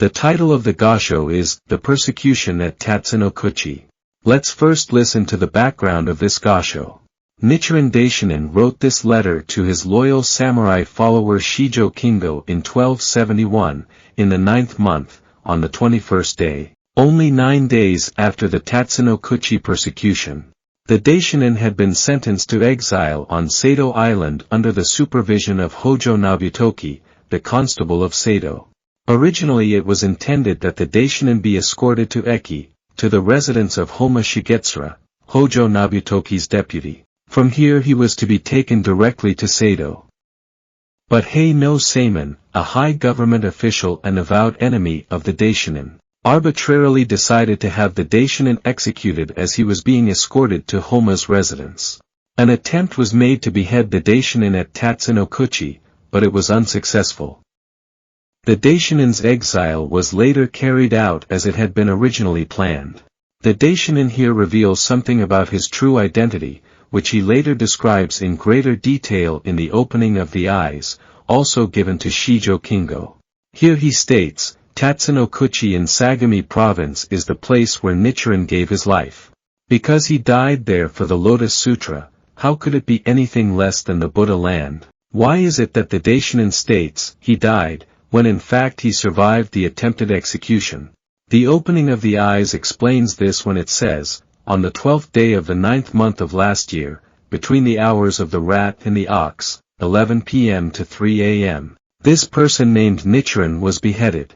The title of the Gosho is The Persecution at Tatsunokuchi. Let's first listen to the background of this Gosho. Nichiren Daishonin wrote this letter to his loyal samurai follower Shijō Kingo in 1271, in the 9th month, on the 21st day, only 9 days after the Tatsunokuchi persecution. The Daishonin had been sentenced to exile on Sado Island under the supervision of Hōjō Nobutoki, the constable of Sado. Originally it was intended that the Daishonin be escorted to Echi, to the residence of Homma Shigetsura, Hōjō Nobutoki's deputy. From here he was to be taken directly to Sado. But no Saemon, a high government official and avowed enemy of the Daishonin, arbitrarily decided to have the Daishonin executed as he was being escorted to Homma's residence. An attempt was made to behead the Daishonin at Tatsunokuchi, but it was unsuccessful. The Daishonin's exile was later carried out as it had been originally planned. The Daishonin here reveals something about his true identity, which he later describes in greater detail in the opening of the eyes, also given to Shijō Kingo. Here he states, Tatsunokuchi in Sagami province is the place where Nichiren gave his life. Because he died there for the Lotus Sutra, how could it be anything less than the Buddha land? Why is it that the Daishonin states, he died, when in fact he survived the attempted execution? The opening of the eyes explains this when it says, on the 12th day of the 9th month of last year, between the hours of the rat and the ox, 11 p.m. to 3 a.m., this person named Nichiren was beheaded.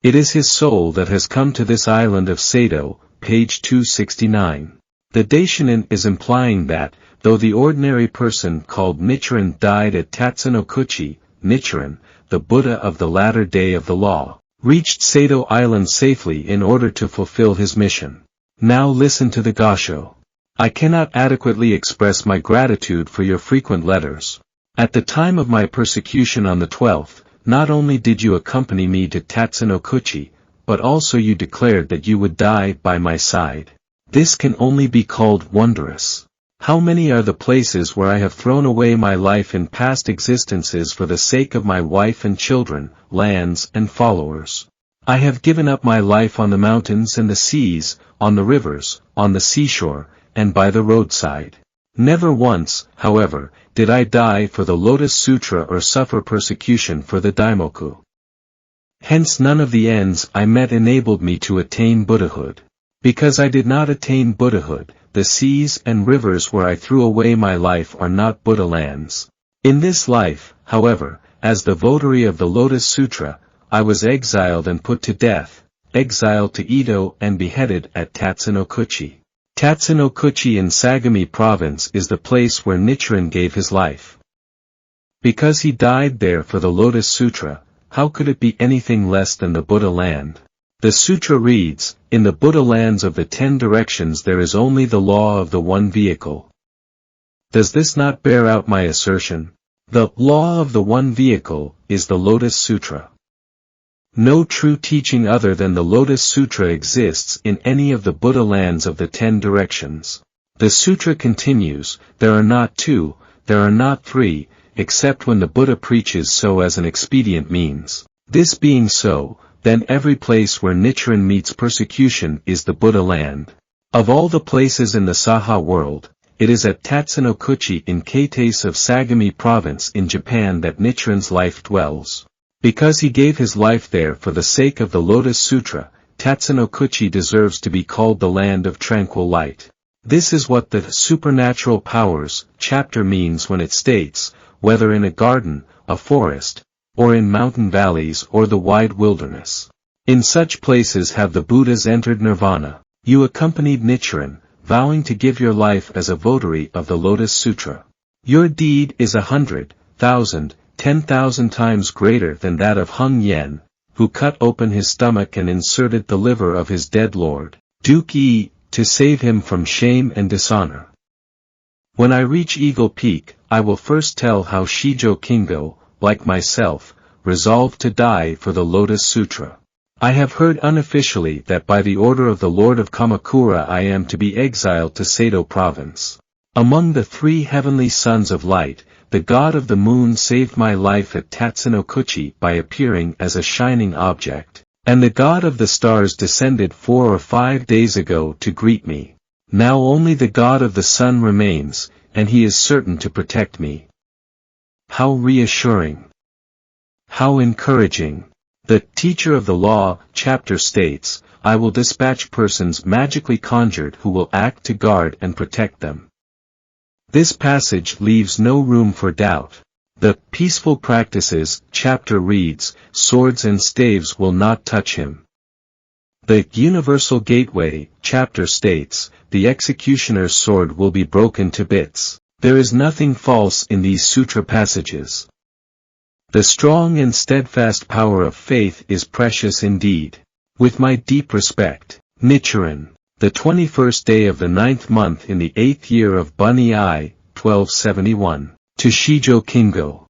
It is his soul that has come to this island of Sado, page 269. The Daishonin is implying that, though the ordinary person called Nichiren died at Tatsunokuchi, Nichiren, the Buddha of the latter day of the law, reached Sado Island safely in order to fulfill his mission. Now listen to the Gosho. I cannot adequately express my gratitude for your frequent letters. At the time of my persecution on the 12th, not only did you accompany me to Tatsunokuchi, but also you declared that you would die by my side. This can only be called wondrous. How many are the places where I have thrown away my life in past existences for the sake of my wife and children, lands and followers. I have given up my life on the mountains and the seas, on the rivers, on the seashore, and by the roadside. Never once, however, did I die for the Lotus Sutra or suffer persecution for the Daimoku. Hence none of the ends I met enabled me to attain Buddhahood. Because I did not attain Buddhahood, the seas and rivers where I threw away my life are not Buddha lands. In this life, however, as the votary of the Lotus Sutra, I was exiled and put to death, exiled to Edo and beheaded at Tatsunokuchi. Tatsunokuchi in Sagami province is the place where Nichiren gave his life. Because he died there for the Lotus Sutra, how could it be anything less than the Buddha land? The sutra reads, in the Buddha lands of the 10 directions there is only the law of the one vehicle. Does this not bear out my assertion? The law of the one vehicle is the Lotus Sutra. No true teaching other than the Lotus Sutra exists in any of the Buddha lands of the 10 directions. The sutra continues, there are not 2, there are not 3, except when the Buddha preaches so as an expedient means. This being so, then every place where Nichiren meets persecution is the Buddha land. Of all the places in the Saha world, it is at Tatsunokuchi in Kates of Sagami province in Japan that Nichiren's life dwells. Because he gave his life there for the sake of the Lotus Sutra, Tatsunokuchi deserves to be called the land of tranquil light. This is what the Supernatural Powers chapter means when it states, whether in a garden, a forest, or in mountain valleys or the wide wilderness. In such places have the Buddhas entered nirvana. You accompanied Nichiren, vowing to give your life as a votary of the Lotus Sutra. Your deed is 100,000, 10,000 times greater than that of Hung Yen, who cut open his stomach and inserted the liver of his dead lord, Duke Yi, to save him from shame and dishonor. When I reach Eagle Peak, I will first tell how Shijō Kingo, like myself, resolved to die for the Lotus Sutra. I have heard unofficially that by the order of the Lord of Kamakura I am to be exiled to Sado province. Among the 3 heavenly sons of light, the god of the moon saved my life at Tatsunokuchi by appearing as a shining object. And the god of the stars descended 4 or 5 days ago to greet me. Now only the god of the sun remains, and he is certain to protect me. How reassuring! How encouraging! The teacher of the law chapter states, I will dispatch persons magically conjured who will act to guard and protect them. This passage leaves no room for doubt. The peaceful practices chapter reads, swords and staves will not touch him. The universal gateway chapter states, the executioner's sword will be broken to bits. There is nothing false in these sutra passages. The strong and steadfast power of faith is precious indeed. With my deep respect, Nichiren, the 21st day of the 9th month in the 8th year of Bunny I, 1271, to Shijō Kingo.